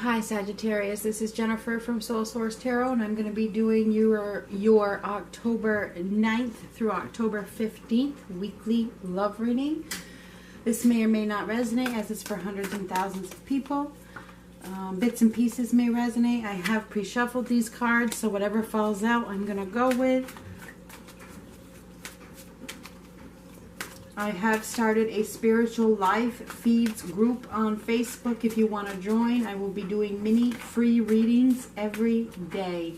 Hi Sagittarius, this is Jennifer from Soul Source Tarot, and I'm going to be doing your October 9th through October 15th weekly love reading. This may or may not resonate, as it's for hundreds and thousands of people. Bits and pieces may resonate. I have pre-shuffled these cards, so whatever falls out I'm going to go with. I have started a spiritual live feeds group on Facebook. If you want to join, I will be doing mini free readings every day.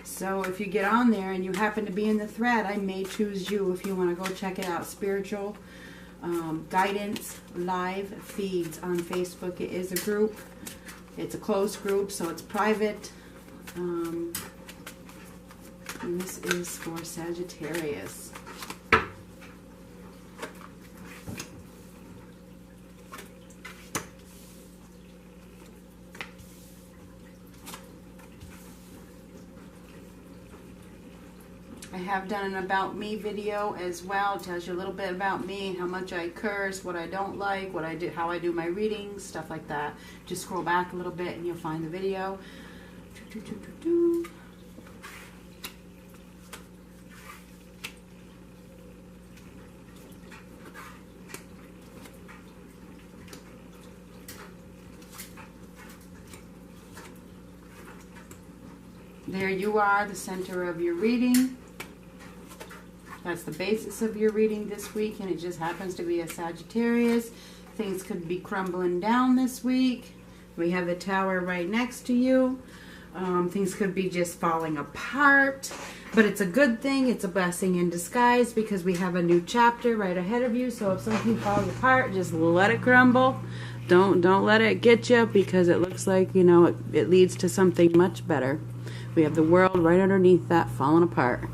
So if you get on there and you happen to be in the thread, I may choose you if you want to go check it out. Spiritual guidance live feeds on Facebook. It is a group. It's a closed group, so it's private. And this is for Sagittarius. I have done an about me video as well. It tells you a little bit about me, how much I curse, what I don't like, what I do, how I do my readings, stuff like that. Just scroll back a little bit and you'll find the video. There you are, the center of your reading. That's the basis of your reading this week, and it just happens to be a Sagittarius. Things could be crumbling down this week. We have the Tower right next to you. Things could be just falling apart, but it's a good thing. It's a blessing in disguise because we have a new chapter right ahead of you. So if something falls apart, just let it crumble. Don't let it get you, because it looks like, you know, it leads to something much better. We have the world right underneath that falling apart.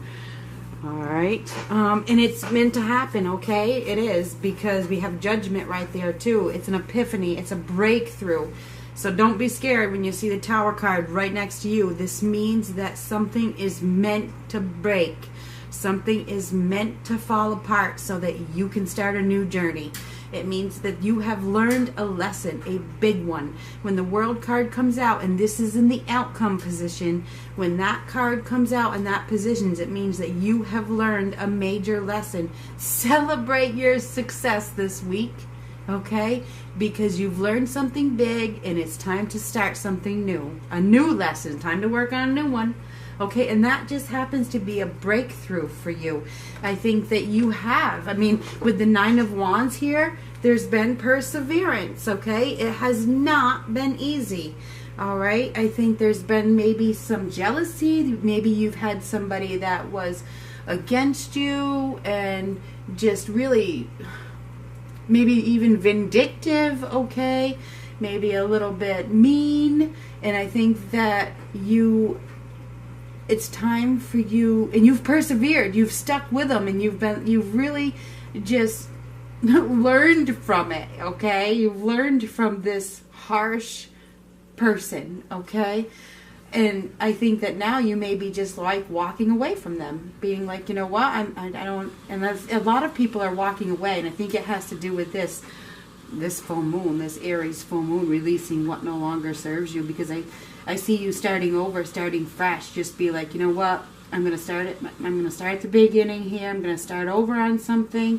Alright, and it's meant to happen, okay? It is, because we have judgment right there too. It's an epiphany. It's a breakthrough. So don't be scared when you see the Tower card right next to you. This means that something is meant to break. Something is meant to fall apart so that you can start a new journey. It means that you have learned a lesson, a big one. When the World card comes out, and this is in the outcome position, when that card comes out in that position, it means that you have learned a major lesson. Celebrate your success this week, okay? Because you've learned something big, and it's time to start something new. A new lesson. Time to work on a new one. Okay, and that just happens to be a breakthrough for you. I think that you have. I mean, with the Nine of Wands here, there's been perseverance, okay? It has not been easy, all right? I think there's been maybe some jealousy. Maybe you've had somebody that was against you and just really maybe even vindictive, okay? Maybe a little bit mean. And I think that it's time for you, and you've persevered, you've stuck with them, and you've really just learned from it, okay? You've learned from this harsh person, okay? And I think that now you may be just like walking away from them, being like, you know what, I don't, and a lot of people are walking away, and I think it has to do with this full moon, this Aries full moon, releasing what no longer serves you, because I see you starting over, starting fresh. Just be like, you know what? I'm going to start at the beginning here. I'm going to start over on something,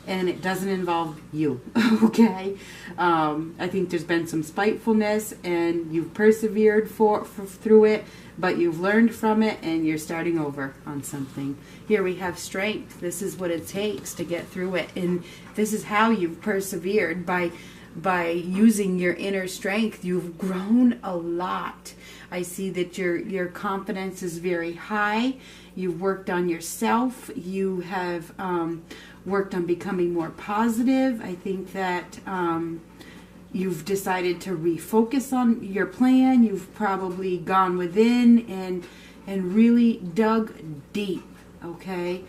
and it doesn't involve you. Okay? I think there's been some spitefulness, and you've persevered through it, but you've learned from it, and you're starting over on something. Here we have strength. This is what it takes to get through it, and this is how you've persevered, by using your inner strength. You've grown a lot. I see that your confidence is very high. You've worked on yourself. You have worked on becoming more positive. I think that you've decided to refocus on your plan. You've probably gone within and really dug deep, okay?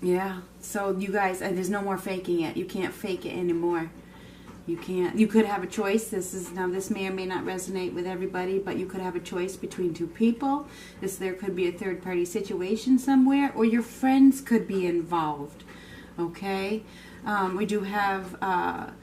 Yeah, so you guys, there's no more faking it. You can't fake it anymore. You can't. You could have a choice. This may or may not resonate with everybody, but you could have a choice between two people. There could be a third party situation somewhere, or your friends could be involved. Okay, we do have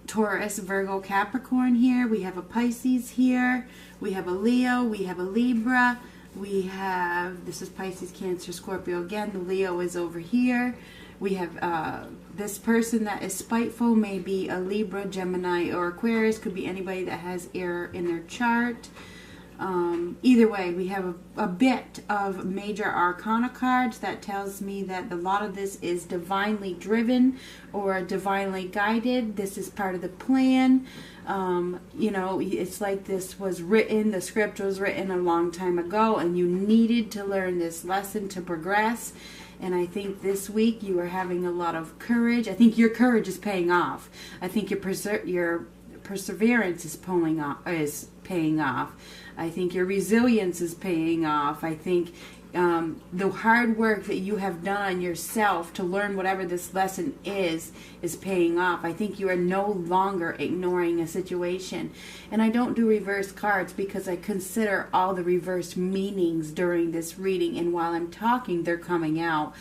Taurus, Virgo, Capricorn here. We have a Pisces here. We have a Leo. We have a Libra. We have, this is Pisces, Cancer, Scorpio again. The Leo is over here. We have this person that is spiteful, may be a Libra, Gemini, or Aquarius. Could be anybody that has air in their chart. Either way, we have a bit of major arcana cards that tells me that a lot of this is divinely driven or divinely guided. This is part of the plan. You know, it's like this was written, the script was written a long time ago, and you needed to learn this lesson to progress. And I think this week you are having a lot of courage. I think your courage is paying off. I think your perseverance is paying off. I think your resilience is paying off. I think the hard work that you have done on yourself to learn whatever this lesson is paying off. I think you are no longer ignoring a situation. And I don't do reverse cards because I consider all the reverse meanings during this reading. And while I'm talking, they're coming out.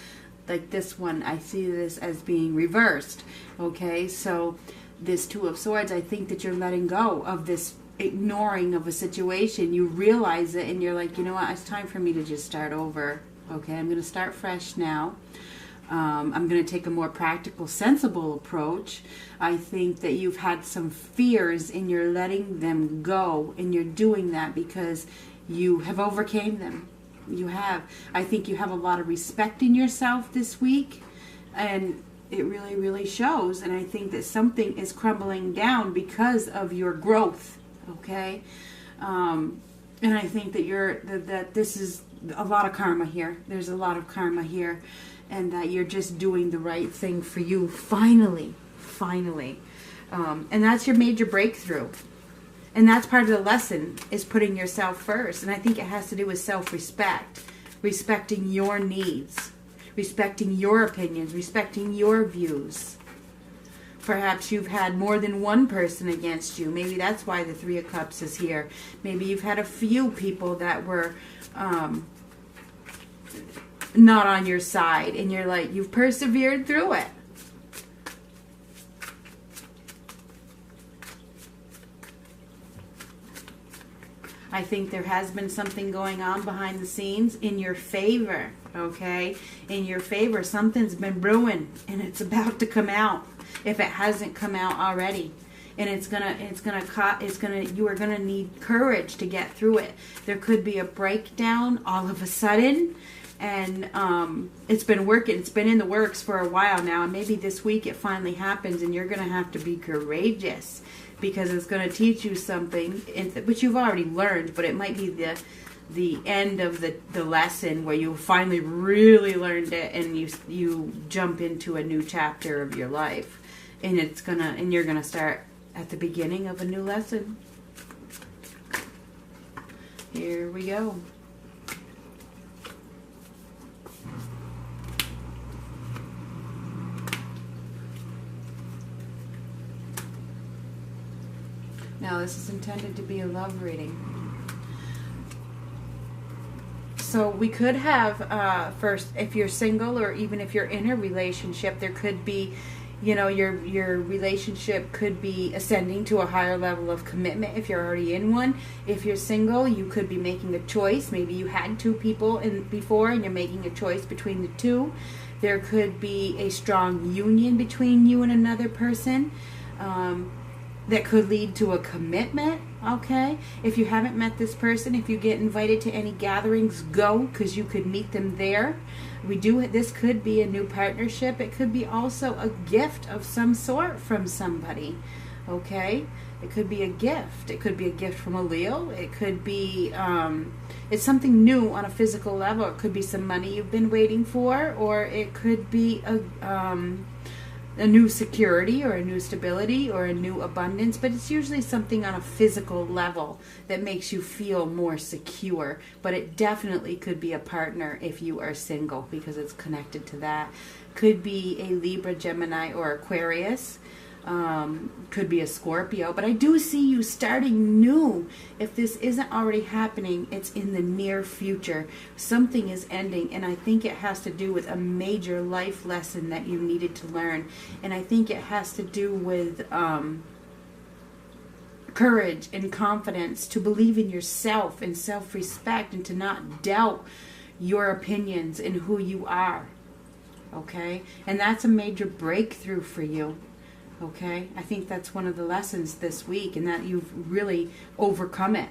Like this one, I see this as being reversed. Okay, so this Two of Swords, I think that you're letting go of this ignoring of a situation. You realize it and you're like, you know what, it's time for me to just start over. Okay, I'm going to start fresh now. I'm going to take a more practical, sensible approach. I think that you've had some fears and you're letting them go, and you're doing that because you have overcame them. You have. I think you have a lot of respect in yourself this week, and it really, really shows. And I think that something is crumbling down because of your growth. Okay, and I think that that this is a lot of karma here. There's a lot of karma here, and that you're just doing the right thing for you. Finally, and that's your major breakthrough. And that's part of the lesson, is putting yourself first. And I think it has to do with self-respect, respecting your needs, respecting your opinions, respecting your views. Perhaps you've had more than one person against you. Maybe that's why the Three of Cups is here. Maybe you've had a few people that were not on your side, and you're like, you've persevered through it. I think there has been something going on behind the scenes in your favor, okay? In your favor, something's been brewing, and it's about to come out. If it hasn't come out already, and you are gonna need courage to get through it. There could be a breakdown all of a sudden, and it's been working. It's been in the works for a while now, and maybe this week it finally happens, and you're gonna have to be courageous because it's gonna teach you something, which you've already learned, but it might be the end of the lesson where you finally really learned it, and you jump into a new chapter of your life. And you're gonna start at the beginning of a new lesson. Here we go. Now this is intended to be a love reading. So we could have first, if you're single or even if you're in a relationship, there could be, you know, your relationship could be ascending to a higher level of commitment if you're already in one. If you're single, you could be making a choice. Maybe you had two people before and you're making a choice between the two. There could be a strong union between you and another person that could lead to a commitment, okay? If you haven't met this person, if you get invited to any gatherings, go, because you could meet them there. This could be a new partnership. It could be also a gift of some sort from somebody, okay? It could be a gift. It could be a gift from a Leo. It could be, it's something new on a physical level. It could be some money you've been waiting for, or it could be a new security or a new stability or a new abundance, but it's usually something on a physical level that makes you feel more secure. But it definitely could be a partner if you are single, because it's connected to that. Could be a Libra, Gemini, or Aquarius. Could be a Scorpio, but I do see you starting new. If this isn't already happening, it's in the near future. Something is ending, and I think it has to do with a major life lesson that you needed to learn. And I think it has to do with courage and confidence to believe in yourself and self-respect and to not doubt your opinions and who you are. Okay? And that's a major breakthrough for you. Okay? I think that's one of the lessons this week, and that you've really overcome it.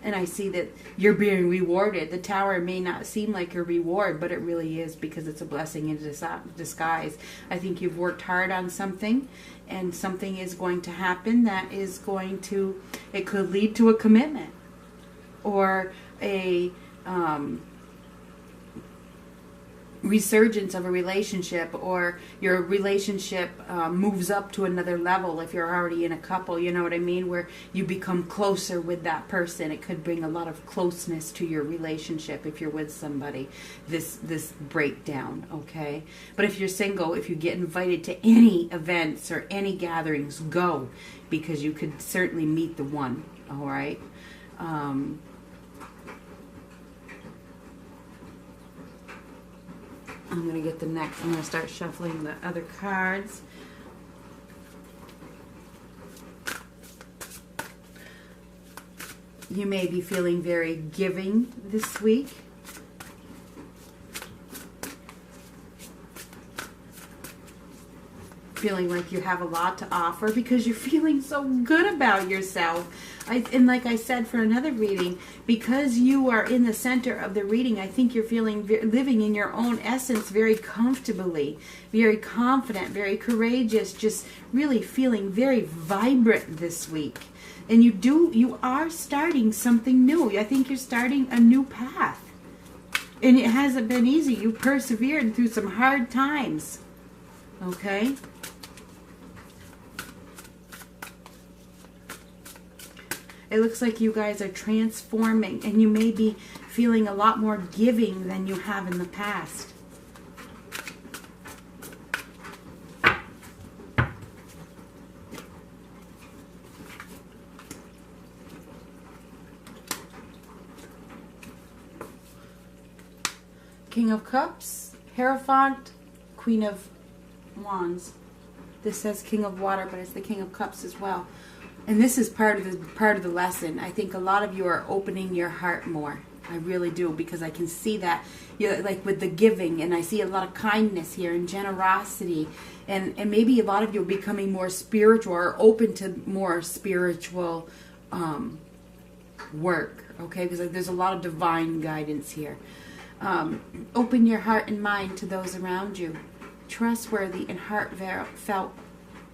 And I see that you're being rewarded. The Tower may not seem like a reward, but it really is, because it's a blessing in disguise. I think you've worked hard on something, and something is going to happen that is going to, it could lead to a commitment or a resurgence of a relationship, or your relationship moves up to another level if you're already in a couple, you know what I mean, where you become closer with that person. It could bring a lot of closeness to your relationship if you're with somebody, this breakdown. Okay, but if you're single, if you get invited to any events or any gatherings, go, because you could certainly meet the one. All right. I'm going to get the next. I'm going to start shuffling the other cards. You may be feeling very giving this week. Feeling like you have a lot to offer because you're feeling so good about yourself. And like I said for another reading, because you are in the center of the reading, I think you're feeling, living in your own essence very comfortably, very confident, very courageous, just really feeling very vibrant this week. And you are starting something new. I think you're starting a new path. And it hasn't been easy. You persevered through some hard times. Okay? It looks like you guys are transforming, and you may be feeling a lot more giving than you have in the past. King of Cups, Hierophant, Queen of Wands. This says King of Water, but it's the King of Cups as well. And this is part of the lesson. I think a lot of you are opening your heart more. I really do, because I can see that, like with the giving, and I see a lot of kindness here and generosity, and maybe a lot of you are becoming more spiritual or open to more spiritual work. Okay, because there's a lot of divine guidance here. Open your heart and mind to those around you. Trustworthy and heartfelt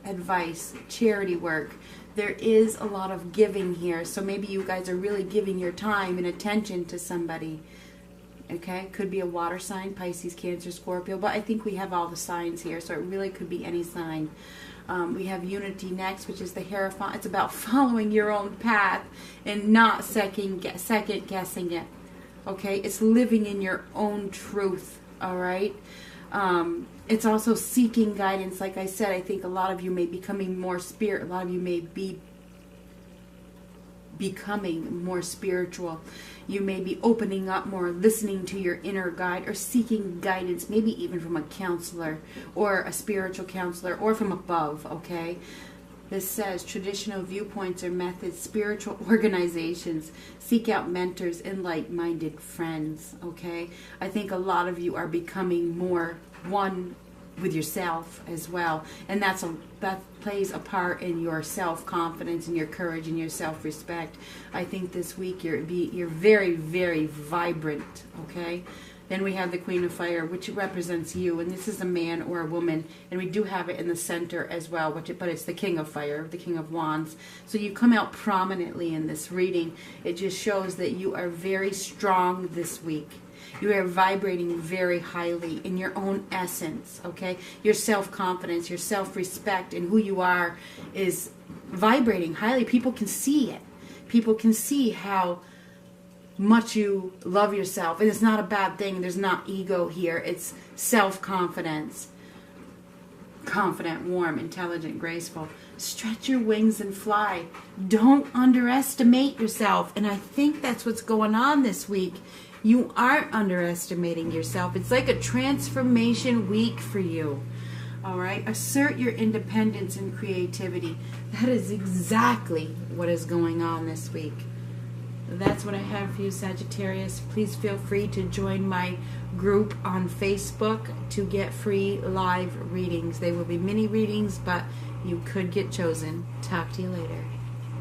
advice, charity work. There is a lot of giving here, so maybe you guys are really giving your time and attention to somebody. Okay, could be a water sign, Pisces, Cancer, Scorpio, but I think we have all the signs here, so it really could be any sign. We have Unity next, which is the Hierophant. It's about following your own path and not second guessing it. Okay, it's living in your own truth. All right. It's also seeking guidance. Like I said, I think a lot of you may be becoming more a lot of you may be becoming more spiritual. You may be opening up more, listening to your inner guide, or seeking guidance, maybe even from a counselor or a spiritual counselor, or from above. Okay. This says traditional viewpoints or methods, spiritual organizations, seek out mentors and like-minded friends, okay? I think a lot of you are becoming more one with yourself as well. And that plays a part in your self-confidence and your courage and your self-respect. I think this week you're very, very vibrant, okay? Then we have the Queen of Fire, which represents you, and this is a man or a woman, and we do have it in the center as well, but it's the King of Fire, the King of Wands. So you come out prominently in this reading. It just shows that you are very strong this week. You are vibrating very highly in your own essence, okay? Your self-confidence, your self-respect, and who you are is vibrating highly. People can see it. People can see how much you love yourself, and it's not a bad thing. There's not ego here. It's self-confidence, confident, warm, intelligent, graceful. Stretch your wings and fly. Don't underestimate yourself. And I think that's what's going on this week. You aren't underestimating yourself. It's like a transformation week for you. All right? Assert your independence and creativity. That is exactly what is going on this week. That's what I have for you, Sagittarius. Please feel free to join my group on Facebook to get free live readings. They will be mini readings, but you could get chosen. Talk to you later.